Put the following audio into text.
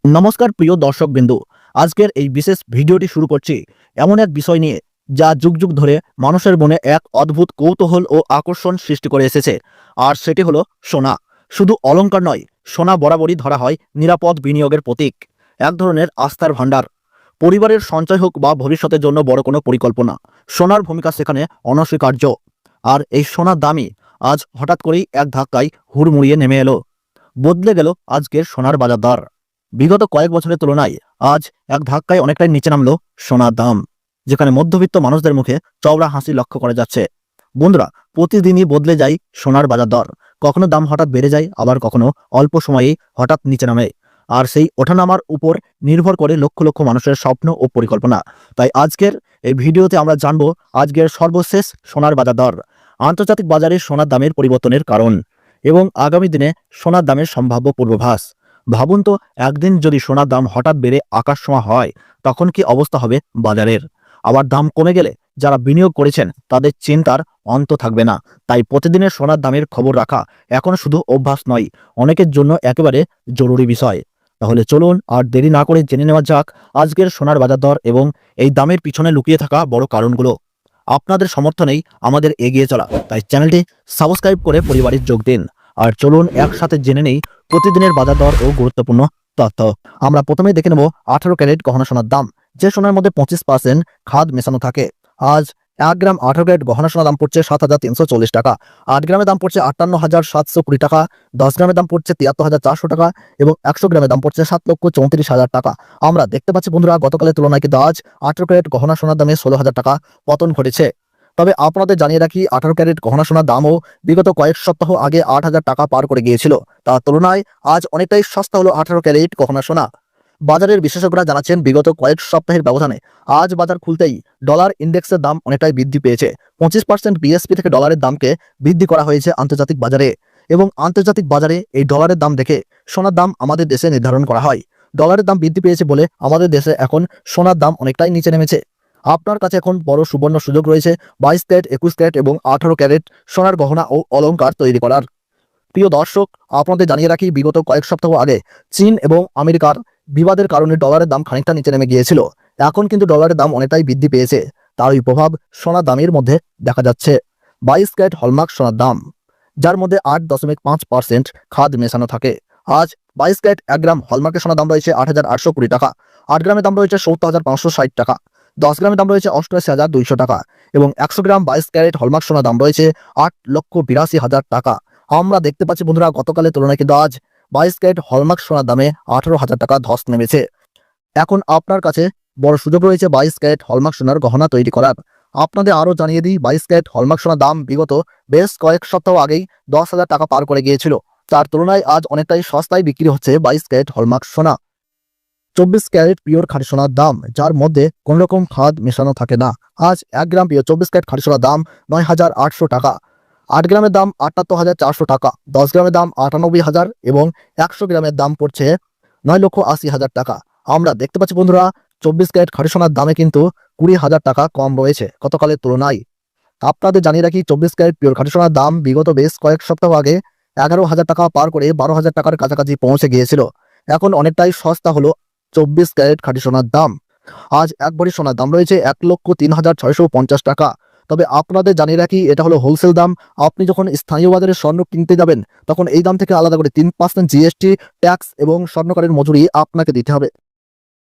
নমস্কার প্রিয় দর্শকবৃন্দ, আজকের এই বিশেষ ভিডিওটি শুরু করছি এমন এক বিষয় নিয়ে যা যুগ যুগ ধরে মানুষের মনে এক অদ্ভুত কৌতূহল ও আকর্ষণ সৃষ্টি করে এসেছে। আর সেটি হলো সোনা। শুধু অলংকার নয়, সোনা বরাবরই ধরা হয় নিরাপদ বিনিয়োগের প্রতীক, এক ধরনের আস্থার ভাণ্ডার। পরিবারের সঞ্চয় হোক বা ভবিষ্যতের জন্য বড় কোনো পরিকল্পনা, সোনার ভূমিকা সেখানে অনস্বীকার্য। আর এই সোনার দামই আজ হঠাৎ করেই এক ধাক্কায় হুড়মুড়িয়ে নেমে এলো। বদলে গেল আজকের সোনার বাজার দর। বিগত কয়েক বছরের তুলনায় আজ এক ধাক্কায় অনেকটাই নিচে নামলো সোনার দাম, যেখানে মধ্যবিত্ত মানুষদের মুখে চওড়া হাসি লক্ষ্য করা যাচ্ছে। বন্ধুরা, প্রতিদিনই বদলে যায় সোনার বাজার দর। কখনো দাম হঠাৎ বেড়ে যায়, আবার কখনো অল্প সময়েই হঠাৎ নিচে নামে। আর সেই ওঠানামার উপর নির্ভর করে লক্ষ লক্ষ মানুষের স্বপ্ন ও পরিকল্পনা। তাই আজকের এই ভিডিওতে আমরা জানবো আজকের সর্বশেষ সোনার বাজার দর, আন্তর্জাতিক বাজারে সোনার দামের পরিবর্তনের কারণ এবং আগামী দিনে সোনার দামের সম্ভাব্য পূর্বাভাস। ভাবুন তো, একদিন যদি সোনার দাম হঠাৎ বেড়ে আকাশছোঁয়া হয়, তখন কি অবস্থা হবে বাজারের? আবার দাম কমে গেলে যারা বিনিয়োগ করেছেন তাদের চিন্তার অন্ত থাকবে না। তাই প্রতিদিনের সোনার দামের খবর রাখা এখন শুধু অভ্যাস নয়, অনেকের জন্য একেবারে জরুরি বিষয়। তাহলে চলুন আর দেরি না করে জেনে নেওয়া যাক আজকের সোনার বাজার দর এবং এই দামের পিছনে লুকিয়ে থাকা বড় কারণগুলো। আপনাদের সমর্থনেই আমাদের এগিয়ে চলা, তাই চ্যানেলটি সাবস্ক্রাইব করে পরিবারে যোগ দিন। আর চলুন একসাথে জেনে নেই প্রতিদিনের বাজার দর ও গুরুত্বপূর্ণ তথ্য। আমরা প্রথমেই দেখে নেব 18 ক্যারেট গহনা সোনার দাম, যে সোনার মধ্যে 25% খাদ মেশানো থাকে। আজ 1 গ্রাম 18 ক্যারেট গহনা সোনার দাম পড়ছে 7,340 টাকা। 8 গ্রামের দাম পড়ছে 58,720 টাকা। 10 গ্রামের দাম পড়ছে 73,400 টাকা এবং 100 গ্রামের দাম পড়ছে 7,34,000 টাকা। আমরা দেখতে পাচ্ছি বন্ধুরা, গতকালের তুলনায় কিন্তু আজ 18 ক্যারেট গহনা সোনার দামে 16,000 টাকা পতন ঘটেছে। তবে আপনাদের জানিয়ে রাখি, 18 ক্যারেট গহনা সোনার দামও বিগত কয়েক সপ্তাহ আগে 8,000 টাকা পার করে গিয়েছিল। তার তুলনায় আজ অনেকটাই সস্তা হলো 18 ক্যারেট গহনা সোনা। বাজারের বিশেষজ্ঞরা জানাচ্ছেন, বিগত কয়েক সপ্তাহের ব্যবধানে আজ বাজার খুলতেই ডলার ইন্ডেক্সের দাম অনেকটাই বৃদ্ধি পেয়েছে। 25% বিএসপি থেকে ডলারের দামকে বৃদ্ধি করা হয়েছে আন্তর্জাতিক বাজারে, এবং আন্তর্জাতিক বাজারে এই ডলারের দাম দেখে সোনার দাম আমাদের দেশে নির্ধারণ করা হয়। ডলারের দাম বৃদ্ধি পেয়েছে বলে আমাদের দেশে এখন সোনার দাম অনেকটাই নিচে নেমেছে। আপনার কাছে এখন বড় সুবর্ণ সুযোগ রয়েছে 22 ক্যারেট, 21 ক্যারেট এবং 18 ক্যারেট সোনার গহনা ও অলংকার তৈরি করার। প্রিয় দর্শক, আপনাদের জানিয়ে রাখি, বিগত কয়েক সপ্তাহ আগে চীন এবং আমেরিকার বিবাদের কারণে ডলারের দাম খানিকটা নিচে নেমে গিয়েছিল। এখন কিন্তু ডলারের দাম অনেকটাই বৃদ্ধি পেয়েছে। তারই প্রভাব সোনার দামের মধ্যে দেখা যাচ্ছে। 22 ক্যারেট হলমার্ক সোনার দাম, যার মধ্যে 8.5% খাদ মেশানো থাকে। আজ 22 ক্যারেট 1 গ্রাম হলমার্কের সোনার দাম রয়েছে 8,820 টাকা। 8 গ্রামের দাম রয়েছে 70,560 টাকা। 10 গ্রামের দাম রয়েছে 88,200 টাকা এবং 100 গ্রাম 22 ক্যারেট হলমার্ক সোনার দাম রয়েছে 8,82,000 টাকা। আমরা দেখতে পাচ্ছি বন্ধুরা, গতকালের তুলনায় কিন্তু আজ 22 ক্যারেট হলমার্ক সোনার দামে 18,000 টাকা ধস নেমেছে। এখন আপনার কাছে বড় সুযোগ রয়েছে 22 ক্যারেট হলমার্ক সোনার গহনা তৈরি করার। আপনাদের আরও জানিয়ে দিই, 22 ক্যারেট হলমার্ক সোনার দাম বিগত বেশ কয়েক সপ্তাহ আগেই 10,000 টাকা পার করে গিয়েছিল। তার তুলনায় আজ অনেকটাই সস্তায় বিক্রি হচ্ছে 22 ক্যারেট হলমার্ক সোনা। 24 ক্যারেট পিওর খাঁটি সোনার দাম, যার মধ্যে কোন রকম খাদ মেশানো থাকে না। আজ 1 গ্রাম পিওর 24 ক্যারেট খাঁটি সোনার দাম 9,800 টাকা। 8 গ্রামের দাম 78,400 টাকা। 10 গ্রামের দাম 98,000 এবং 100 গ্রামের দাম পড়ছে 9,80,000 টাকা। আমরা দেখতে পাচ্ছি বন্ধুরা, 24 ক্যারেট খাঁটি সোনার দামে কিন্তু 20,000 টাকা কম রয়েছে গতকালের তুলনায়। আপনাদের জানিয়ে রাখি, 24 ক্যারেট পিওর খাঁটি সোনার দাম বিগত বেশ কয়েক সপ্তাহ আগে 11,000 টাকা পার করে 12,000 টাকার কাছাকাছি পৌঁছে গিয়েছিল। এখন অনেকটাই সস্তা হলো 24 ক্যারেট খাঁটি সোনার দাম। আজ এক ভরি সোনার দাম রয়েছে 1,03,650 টাকা। তবে আপনাদের জানিয়ে রাখি, এটা হলো হোলসেল দাম। আপনি যখন স্থানীয় বাজারে স্বর্ণ কিনতে যাবেন, তখন এই দাম থেকে আলাদা করে 3% জিএসটি, ট্যাক্স এবং স্বর্ণকারের মজুরি আপনাকে দিতে হবে।